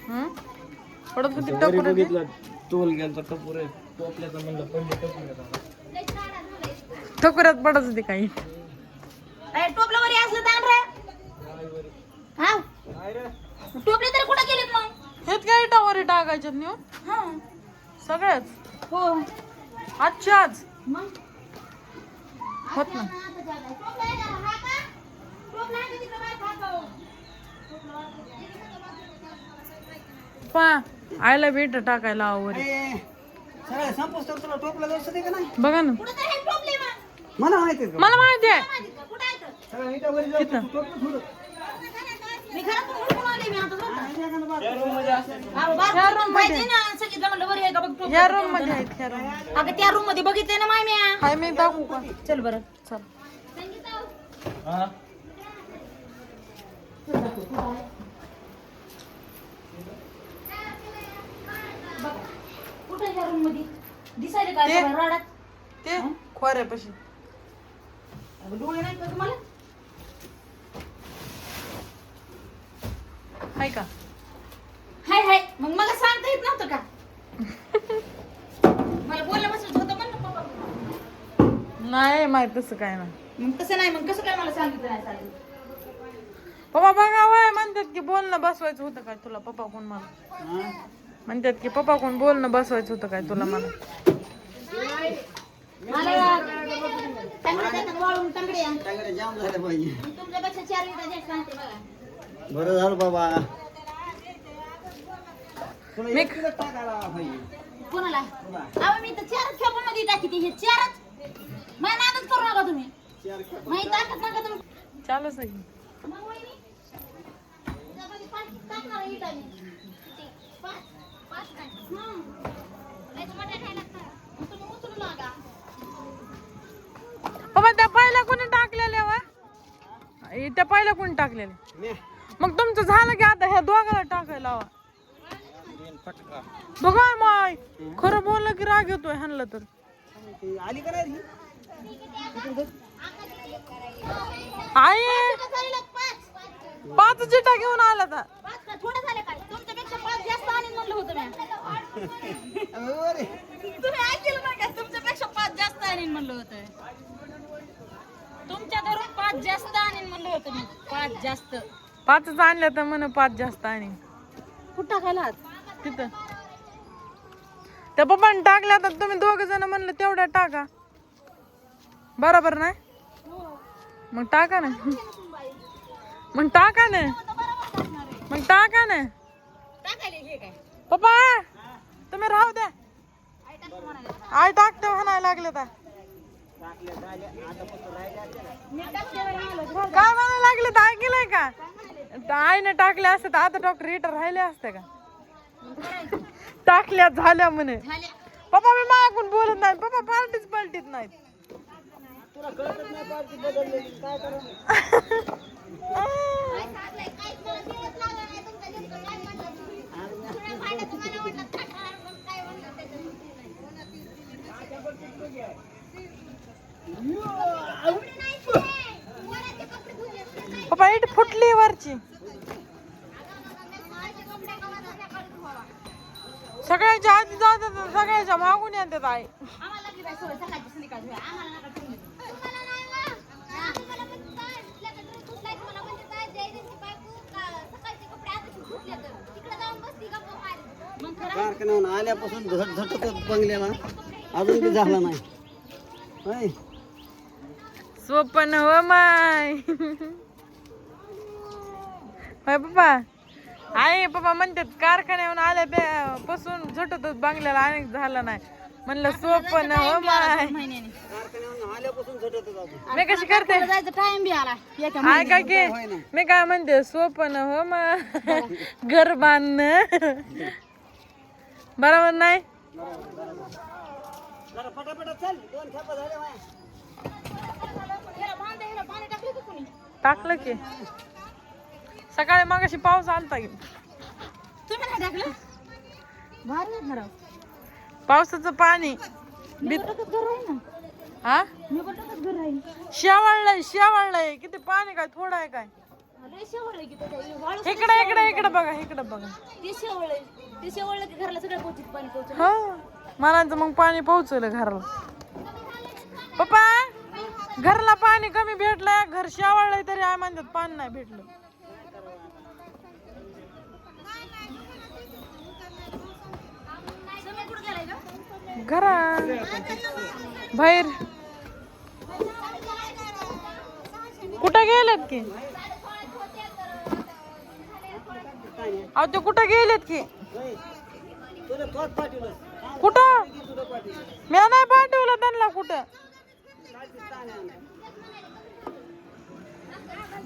पडत होती घरी टपोरे ते. बघितलं तोल गेलता टपोरे टोपल्याचा म्हणलं पडले टपोऱ्याचा टकोऱ्यात पडत होती काही. टोपलं वरी असलं ताण रे. हा टोपले तरी कुठं गेलेत मग? हेच काय टावर टाकायच्यात नेऊन हा सगळ्याच हो आजच्या आज मग होत ना. पा आयला भेट टाकायला वर सगळं संपोस तर तुला टोपला जाऊ दे का नाही बघा ना. मला माहिती आहे मला माहिती आहे सगळं इथं वरी जाऊ तिथं. टोपलं थोडं मी घरातून हुडकून आले मी आता बघ. त्या रूम मध्ये असेल अहो, बाथरूम पाहिजे ना सगळीकडे म्हणलं बरं आहे का बघ टोपलं. या रूम मध्ये आहेत ह्या रूम. अगं त्या रूम मध्ये बघितले ना माय म्या. हाय मी दाखवू का? चल बरं चल. हा कुठे त्या रूम मध्ये दिसायला काय ते- सगळं राडात? ते खोऱ्यापाशी अगं डोळे नाहीत का तुम्हाला? हाय का? हाय हाय मग मला सांगता येत नव्हतं का? मला बोललं बसायचं होतं म्हणलं पप्पा. नाही माहित तसं काय नाही. मग कसं नाही मग कसं काय मला सांगितलं नाही सांगितलं? पप्पा बघा वय म्हणतात की बोलणं बसवायचं होतं काय तुला पप्पा कोण मला म्हणतात की पप्पा कोण बोलणं बसवायचं होतं काय तुला मला. मला तांगड्या देतात वाळून तांगड्या. सगळं जाम झालं पाहिजे तुमच्यापेक्षा 4 विटा जास्त आणते बघा. बरं झालं बाबा तुला मी- एक किलो टाकायला पाहिजे कोणाला? अहो मी तर 4 खेपामध्ये टाकी ती हे 4च. मला नादच करू नका तुम्ही. 4 खेप माहिती टाकत नका तुम्ही. चालूच आहे. मग वहिनी, त्यामध्ये 5 टाकणार आहे इटा मी. किती? 5 काय? लयच मोठ्या नाही लागतात. मग तुम्ही उचलू लागा. पप्पा त्या पहिल्या कोणी टाकलेल्या वा त्या पहिल्या कोणी टाकलेल्या मी मग तुमचं झालं की आता ह्या दोघाला टाकायला हवा. फटका बघा माय खरं बोललं की राग येतोय ह्यांना तर. ती आली का नाही आई इटा झालेलं 5. 5 चिटा घेऊन आला तर 5 का थोडं झालं काय? तुमच्यापेक्षा 5 जास्त आणीन म्हणलं होतं मी. अरे तुम्ही ऐकलं नाही का? तुमच्यापेक्षा 5 जास्त आणीन म्हणलं होतं. तुमच्या घरून 5 जास्त आणीन म्हणलं होतं मी. 5 जास्त. 5 आणल्या तर म्हण 5 जास्त आणि कुठं टाकायला? तिथं त्या पप्पाने टाकल्या तर तुम्ही 2 जण म्हणलं तेवढ्या टाका बरोबर नाही. मग टाका ना मग टाका ना मग टाका ना टाकायला हे काय? पप्पा तुम्ही राहू द्या. आई टाकते म्हणायला लागले तर मी टाकल्यावर आलं. काय म्हणायला लागले तर ऐकलंय का? तर आईने टाकले असते तर आता डॉक्टर रिटर राहिले असते का? टाकल्या झाल्या म्हणे. झाल्या. पप्पा मी मागून बोलत नाही. पप्पा पार्टीच पलटीत नाहीत. तुला कळतच नाही पार्टी बदललेली काय करा पप्पा इट फुटली वरची. सगळ्यांच्या आधी जातात सगळ्याच्या मागून येतात आई. आम्हाला लागली बाई सवय सकाळची संध्याकाळची वेळ. आम्हाला नका ठेवू. मग खरं कारखान्याहून आल्यापासून झटझटत बंगल्याला अजून बी झाला नाही होय स्वप्न हो माय. होय पप्पा. आई पप्पा म्हणतात कारखान्याहून आल्यापासून झटतच बंगल्याला अनेक झालं नाही. म्हणलं स्वप्न हो माय. महिन्याने कारखान्याहून आल्यापासून झटत जातो मी कशी करते जायचं टाइम बी आला. एका हाय काय की मी काय म्हणते स्वप्न हो माय घर बांधणं बरोबर नाही. जरा फटाफट चल 2 खेपा झाल्या माया ह्याला पाणी टाकलं का कोणी? टाकलं की सकाळी मागाशी पाऊस आलता की. तुम्ही नाही टाकलं? भारी आहे खरं. पावसाचं पाणी मी बटाट्यात घर राहील ना. हा मी बटाट्यात घर राहील. शेवाळलंय शेवाळलंय किती पाणी काय थोडं आहे काय. आले लय शेवळ की त्याच्या वाळू इकडे इकडे इकडे बघा इकडे बघा. ते शेवळ की घराला सगळं पोहोचत पाणी पोहोचत. हा म्हणायचं मग पाणी पोहोचलं घराला. पप्पा घरला पाणी कमी भेटलंय, घर शेवाळलंय तरी आय म्हणतात पाणी नाही भेटलं. सगळं कुठं गेलाय का? घरा बाहेर कुठं गेलेत की? अहो ते कुठं गेलेत की? तुला तोच पाठवलं. कुठं? तुला पाठवलं. मी नाही पाठवलं त्यांना कुठं.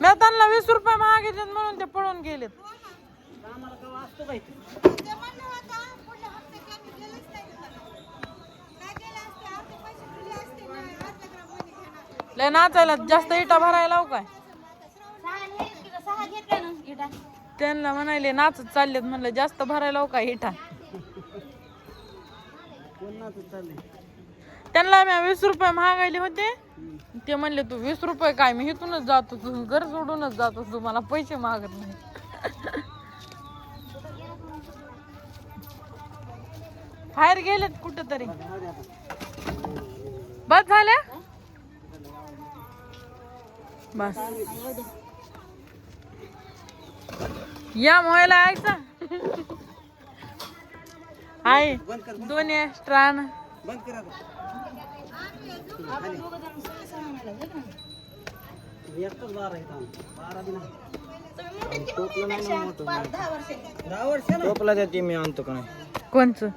मी त्यांना 20 रुपये मागितले म्हणून ते पळून गेलेत. आम्हाला का वाचतो बाई. लय नाचायला जास्त इटा भरायला लावू काय? सहा घेतल्या ना इटा. त्यांना म्हणाले नाचत चाललेत, म्हणलं जास्त भरायला लावू काय इटा? कोण नाचत चाललंय? त्यांना मी 20 रुपये मागायले होते. ते म्हणले तू 20 रुपये काय, मी इथूनच जातो, तू घर सोडूनच जातो, तू मला पैसे मागत नाही. बाहेर गेलेत कुठं तरी. बस झाल्या बस. या मोबाईल ऐकसा आहे दोन एक्स्ट्रा. बंद करा आता. एकटाच 12 आहे काम. 12 बी नाही. टोपलं नाही ना मोठं. 10 वर्ष ना. टोपला देते मी आणतो का नाही. कोणचं?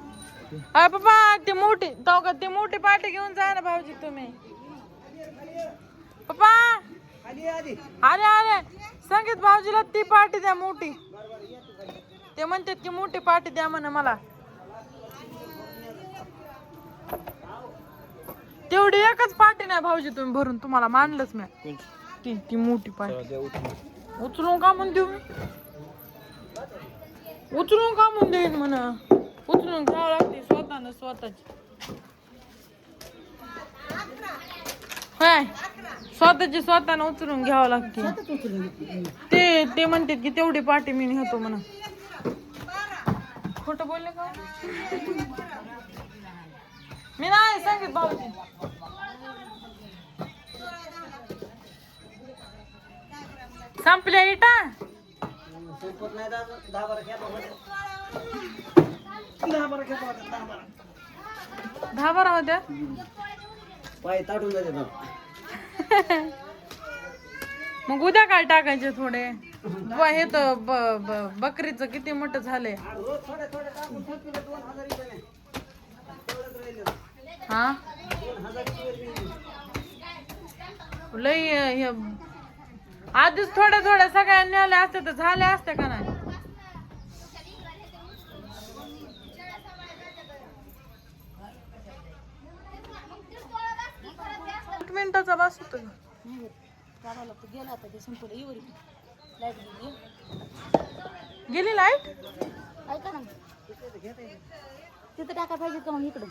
अरे पप्पा ते मोठी तो का ते मोठी पाटी घेऊन जा ना भाऊजी तुम्ही. पप्पा आधी आधी. अरे अरे संगीत भाऊजीला ती पाटी द्या मोठी. ते म्हणतात की मोठी पाटी द्या म्हणे मला. तेवढी एकच पाटी नाही भाऊजी तुम्ही भरून, तुम्हाला मानलंच मी. ती मोठी पाटी उचलून का म्हणून देऊ मी? उचलून का म्हणून देईन म्हणा. उचलून घ्यावं लागते स्वतःनं स्वतःची. काय स्वतःची स्वतःनं उचलून घ्यावं लागते. ते म्हणतात की तेवढी पाटी मी घेतो म्हणा. खोटं बोलले का? मी नाही सांगित भाऊजी. संपल्या इटा. संपत नाही. 10-12 घ्या बाबा. 10-12 घ्या बाबा. 10-12. 10-12 होत्या. पाय ताटून जाते ना. मग उद्या काय टाकायचे थोडे? हे तर बकरीचं किती मोठं झालंय. रोज थोडे थोडे टाकून संपले 2000 रुपये. तेवढंच राहिलं. हा 2000 रुपये. लई हे आधीच थोड्या थोड्या सगळ्यांनी आल्या असते तर झाले असते का नाही? 8 मिनिटाचा बस होतो. गेला आता ते संपलं. येवर लाईट गेली. गेली लाईट. ऐका ना तिथं टाका पाहिजे का मग इकडं?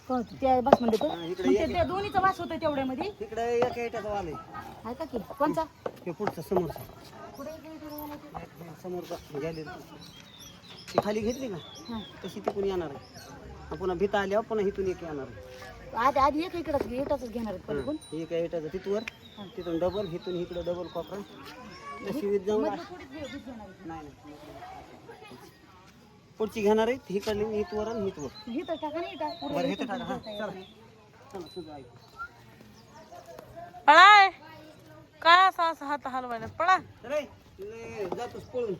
हो त्या बस म्हणजे त्या दोन्हीचा वास होता तेवढ्यामध्ये. तिकडे एक इटाचा वाल आहे. ऐका की कोणचा? ते पुढचा समोरचा. कुठे समोरचा गॅलरी. ती खाली घेतली ना तशी ती कोणी येणार आहे. पुन्हा भीता आल्यावर पुन्हा इथून एक येणार आहे. आधी आधी एक इकडंच घेणार आहेत पण कोण? एक इटाचं तिथवर तिथून डबल इथून इकडं डबल कॉपरा तशी वीज जाऊन नाही नाही पुढची घेणार आहे. इकडली इथवर आणि इथवर. इथं टाका ना इटा. बरं इथं टाका. हा चला चला तुझं ऐक. पळाय काय असं असं हात हलवायला पळा. रे जातोस पळून.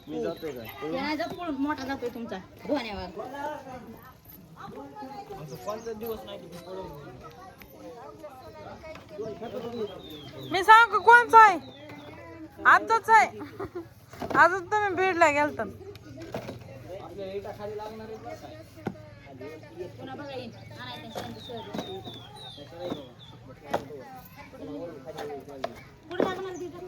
मी जातोय काय त्या जात पळून मोठा जातोय तुमचा धोण्यावर. मी सांग कोणचं आहे? आजच आहे. आजच तुम्ही बीडला गेलता. पुन्हा बघा येईन आणायचं त्यांची सहज. पुढे टाका मला तिथं.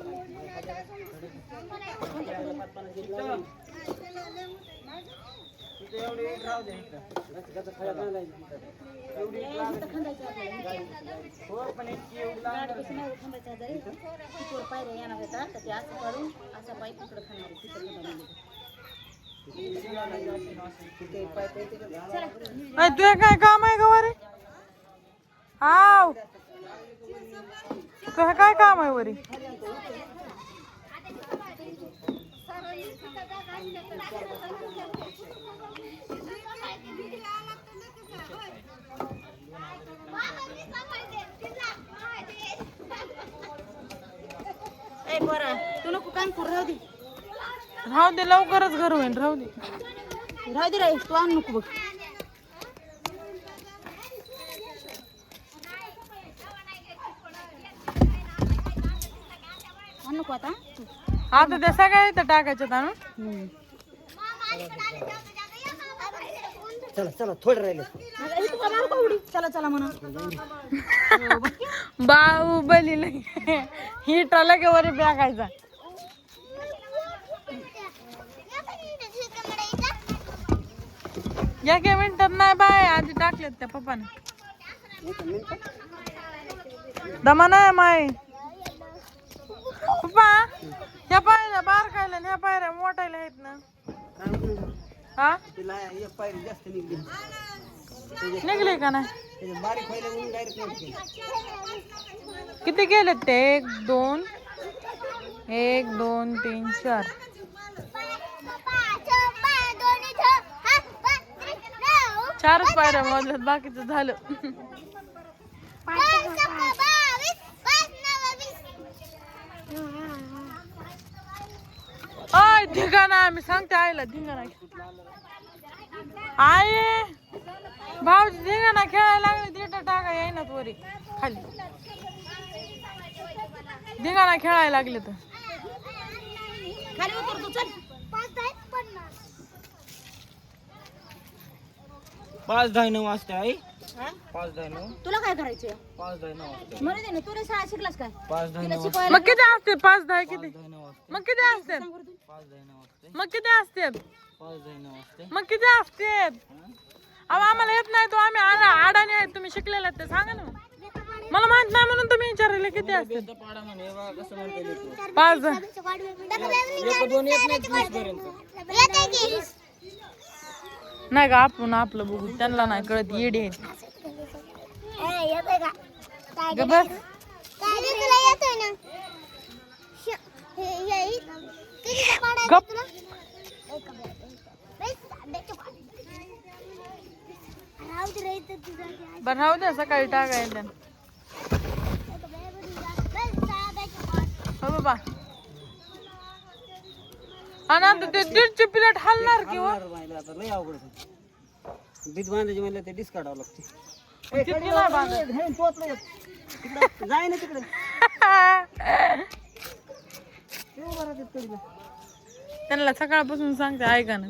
तुझ्या काय काम आहे का वरे? हाव तुझं काय काम आहे वरी? तू नको काम करू राहू दे राहू दे लवकरच घर होईल राहू दे रे तू आण नको बघ आण नको आता आता त्या सगळ्या इथं टाकायच्यात आणून चला चला थोडं राहिले चला चला म्हणा बाहुबली हिटाला की वरी टाकायचा या काही मिनिटात नाही बाय आधी टाकलेत त्या पप्पाने दमा नाही माय पप्पा ह्या पायऱ्या बारकायला ह्या पायऱ्या मोठायला आहेत ना हा तिला एक पायरी जास्त निघली निघले का नाही त्याच्यात बारीक व्हायला म्हणून डायरेक्ट नव्हती किती गेलेत ते 1 2 1 2 3 4 4 पायऱ्या मोजल्यात बाकीचं झालं ओय धिंगाणा आम्ही सांगते आईला धिंगाणा आई भाऊजी धिंगाणा खेळायला लागले तिथं टाका येईनात वरी खाली धिंगाणा खेळायला लागले तर खाली उतर तू चल 5:10 वाजता आई 5:10 तुला काय करायचंय 5:10 वाजता मला दे ना तू रे शाळा शिकलास काय 5:10 शिकवायला मग किती असते 5-10 किती वाजता मग किती असते 5:10 वाजता मग किती असते 5:10 वाजता मग किती असते अहो आम्हाला येत नाही तो आम्ही आडाने आहेत तुम्ही शिकलेला ते सांगा ना मला माहित नाही म्हणून तुम्ही विचारले किती असते पाडा म्हणे बा कसं म्हणते लेकरू 5 एक दोन येत नाही 20 पर्यंत नाही का आपण आपलं बघू त्यांना नाही कळत येडे आहेत ग बस गप बरं राहू द्या सकाळी टाकायला हो बाबा आणि आता ते 1.5ची प्लेट हलणार किंवा आता लय अवघड होतं. बीज बांधायची म्हणलं ते डिस काढावं लागते किती नाही बांधत. जाय ना तिकडे त्यांना सकाळपासून सांगते ऐका ना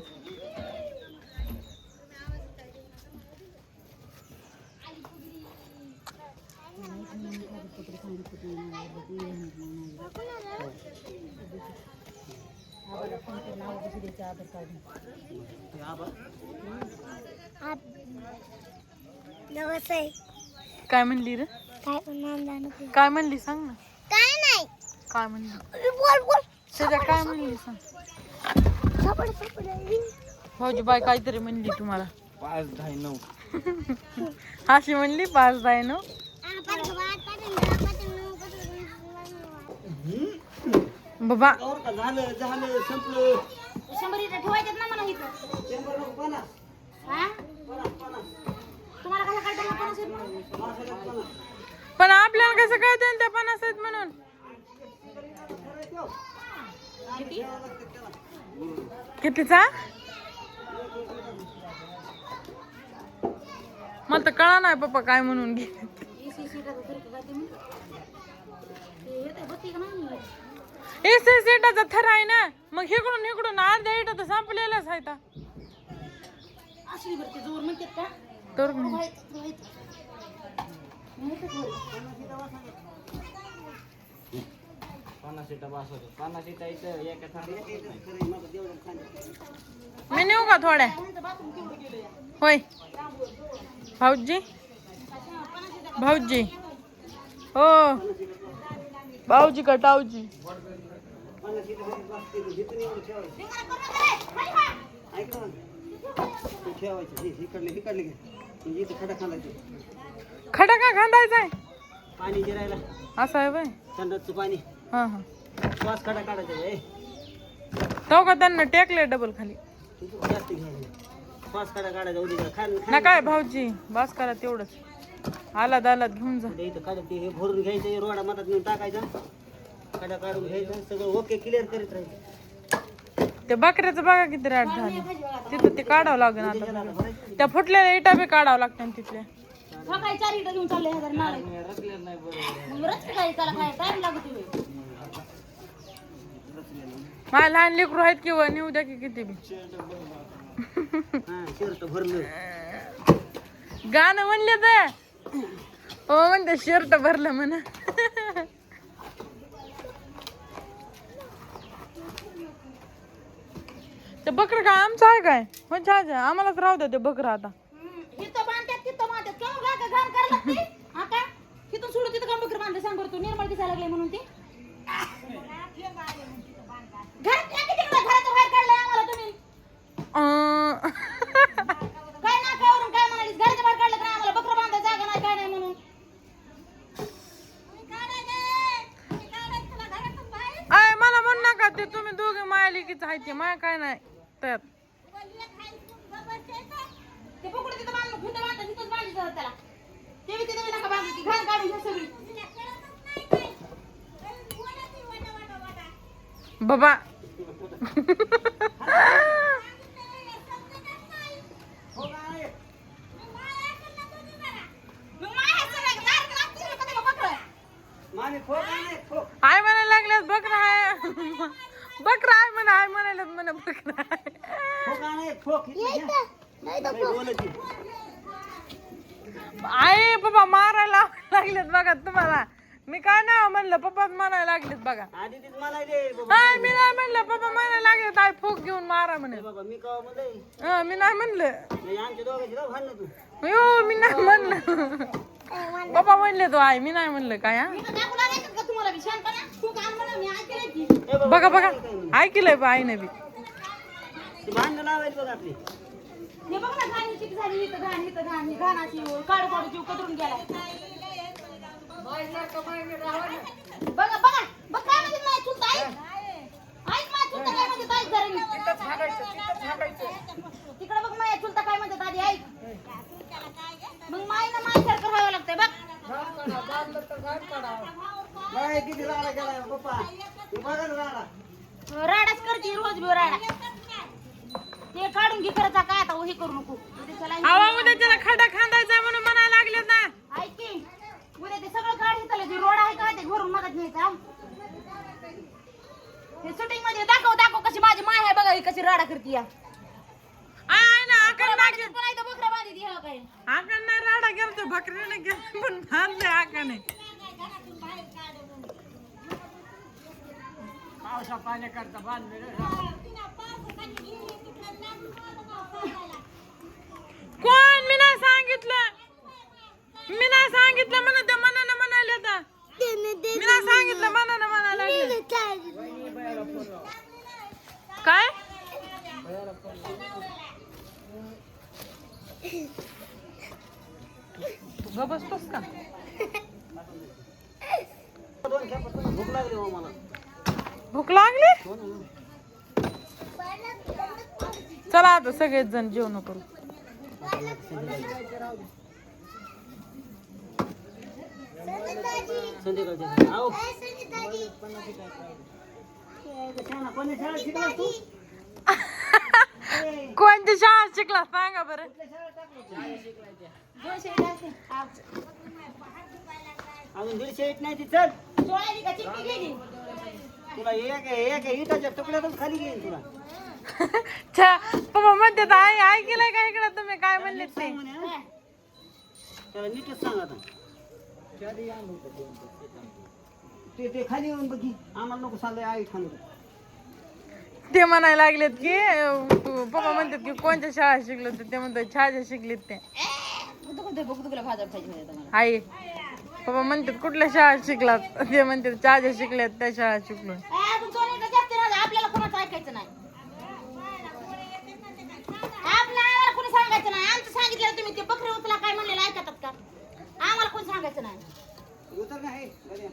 काय म्हणली रे काय म्हणली सांग ना काय नाही काय म्हणली बोल बोल त्याच्या काय म्हणली सांग भाऊजी बाय काहीतरी म्हणली तुम्हाला 5:10 अशी म्हणली 5:10 बाबा और का झालं झालं संपलं 100 इथं ठेवायच्यात ना मला इथं 100 नको 50 हा तुम्हाला कसं कळतं ना 50 म्हणून पण आपल्याला कसं कळतं त्या 50 आहेत म्हणून कितीचा मला तर कळा नाही पप्पा काय म्हणून घे एस इटाचा थर आहे ना मग इकडून अर्ध्या इटा तर संपलेलाच आहे असली भरती जोर म्हणतात का तर 50 सीटा बस होतो 50 सीटा इथं एका थांबत मी नेऊ का थोड्या होय भाऊजी भाऊजी हो भाऊजी का टाऊजी खडा का खांदायचाय पाणी जिरायला असं आहे बाय थंडचं पाणी हा हा श्वास खडा काढायचा तो का त्यांना टेकले डबल खाली जास्त घ्यायचं श्वास खडा काढायचा उडी ना काय भाऊजी बस करा तेवढंच आलाद आलाद घेऊन जा इथं खडा ते हे भरून घ्यायचं रोडा मधात नेऊन टाकायचा खडा काढून घ्यायचं सगळं ओके क्लिअर करीत राहायचं ते बकऱ्याचं बघा किती रॅट झाली तिथं ते काढावं लागेल आता त्या फुटलेल्या इटा बी काढावं लागतं तिथल्या सकाळी 4 इटा घेऊन चालले हजार नाळे रचलेलं नाही बरोबर मग रस्ते काय त्याला काय टाइम लागतो माझ्या लहान लेकरू आहेत किंवा नेऊ द्या की किती बी हा शर्ट भरलं गाणं म्हणले तर हो म्हणते शर्ट भरलं म्हणा ते बकरं काय आमचं आहे काय हो छान आम्हालाच राहू द्या ते बकरं आता इथं बांधतात तिथं बांधतात केव्हा काय का घाण करायला लागते हा का तिथून सोडून तिथं काम बकर बांधले सांग बरं तू निर्मळ दिसायला लागले म्हणून ते घरात या किती घराच्या बाहेर काढलंय आम्हाला तुम्ही काय ना कावरून काय म्हणालीस घराच्या बाहेर काढलं काय आम्हाला बकरं बांधायचं जागा नाही काय नाही म्हणून आय मला म्हण नका ते तुम्ही दोघे मायालिकीच आहे ते माया काय नाही त्यात ते पकडून तिथं बांधून खुंट बांधतात तिथंच बांधायचं त्याला ते बी तिथं बी नका बांधू ती घाण काढून घ्या सगळी बाबा मग माया सगळ्या दारात लागतील का त्याला बकरं मामी खोक नाही खोक आय म्हणायला लागल्यास बकरा आहे बकरा आहे म्हणा आय म्हणायला म्हणा बकरा आहे खोक नाही खोक बोलती आई पप्पा मारायला लागलेत बघा तुम्हाला मी काय नाही म्हणलं पप्पाच म्हणायला लागलेत बघा आधी तीच मला दे बाबा हाय मी नाही म्हणलं पप्पा म्हणायला लागलेत आई फोक घेऊन मारा म्हणे बाबा मी कवा म्हणलंय मी नाही म्हणलं नाही आमच्या दोघांची जाऊ भांडण तू हो मी नाही म्हणलं पप्पा म्हणले तो आई मी नाही म्हणलं काय हा मी तर दाखवू लागायचं का तुम्हाला बी शानपणा तू काम म्हणा मी ऐकलंय की बघा बघा ऐकलंय बा आईने बी ती भांडण लावायची बघ आपली हे बघ ना घाण किती झाली इथं घाण ही घाणाची काढू काढू जीव कदरून गेला बघा बघा बघ काय म्हणते माझी चुलत आई ऐक माझी चुलत काय म्हणते ताई जरा तिकडे बघ माझ्या चुलता काय म्हणते दादी ऐक मग माईनं माझ्यासारखं राहावं लागतंय बघ बाय किती राडा केलाय पप्पा तू बघा ना राडा राडाच करते रोज बी राडा ते काढून घे खरंच काय आता हे करू नको हवा उद्या त्याला खडा खांदायचा म्हणून म्हणायला लागले ना ऐक की उद्या ते सगळं काढ हे जे रोड आहे का ते घरून मगच न्यायचं हे शूटिंग मध्ये दाखव दाखव कशी माझी माय आहे बघा ही कशी राडा करते या आय ना आकण नाही पण इथं बकरा बांधी ती हा काय आकण नाही राडा गेलतो बकरीने गेलं पण बांधले आकाने पावसा पाणी करता बांधले कोण मी नाही सांगितलं म्हणा त्या मनानं म्हणाले आता मी नाही सांगितलं मनानं म्हणायला लागले काय तू बसतोस का भूक लागली हो मला भूक लागली चला आता सगळेच जण जेवण करू संध्याकाळच्या आओ कोणती शाळा शिकला सांगा बरं अजून 150 इट नाही ती चल सोळाची का चिक्की गेली तुला एक इटाच्या तुकड्यातच खाली घेईन तुला पप्पा म्हणते आई ऐकलंय का इकडं तुम्ही काय म्हणले ते त्याला नीटच सांग आता ते खाली येऊन बघी आम्हाला नको सांगाय आई खाणं ते म्हणायला लागलेत की पप्पा म्हणतात की कोणत्या शाळा शिकलो ते म्हणतात छाजा शिकलेत ते आई पप्पा म्हणतात कुठल्या शाळा शिकलात ते म्हणतात छाजा शिकल्यात त्या शाळा शिकलो अजून 2 मिनिटं जास्त राहू. आपल्याला कोणाचं ऐकायचं नाही. आम्हाला कोणी सांगायचं नाही. आमचं सांगितलं तुम्ही ते बकरी उचला काय म्हणलेलं ऐकतात का? आम्हाला कोणी सांगायचं नाही. उतर ना हे बऱ्या.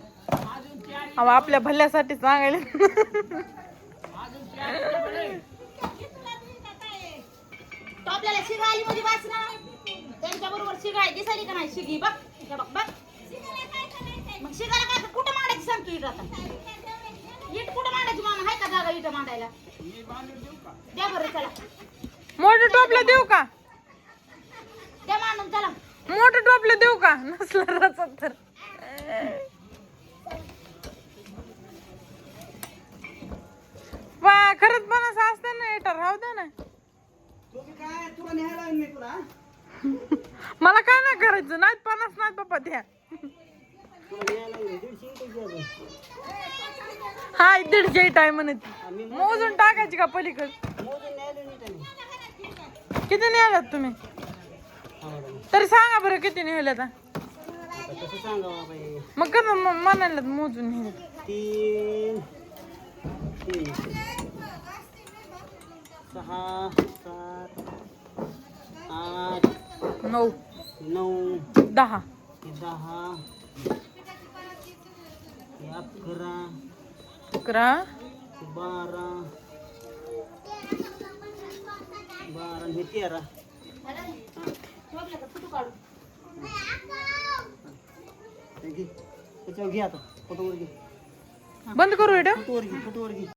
अहो आपल्या भल्यासाठी सांगायला तो आपल्याला शिगाली मध्ये वाचना त्यांच्या बरोबर शिगाय दिसायली का नाही शिगी बघ हे बघ बघ मग शिगाला काय कुठं मांडायची सांगतो इट आता इट कुठं मांडायची मामा हाय का जागा इट मांडायला द्या बरं चला मोठं टोपलं देऊ का द्या मांडून चला मोठं टोपलं देऊ का नसलं रचत तर खरंच पण असं असतं ना एटर राहू दे ना तुम्ही काय तुला न्यायला लावीन मी तुला मला काय नाही करायचं नाहीत 50 नाही पप्पा द्या तुला न्यायला लावीन 150 रुपये हाय 150 टाय म्हणत मोजून टाकायची का पलीकड मोजून न्यायला नाही त्यांनी किती नेल्यात तुम्ही तरी सांगा बरं किती नेल्यात आता कसं सांगावं बाई मग कसं म्हणायला मोजून नेल्यात 3 6 7 8 9 9 10 10 11 11 12 हे 13 फोटो काढू त्याच्यावर घे आता फोटोवर घे बंद करू बेटा फोटोवर घे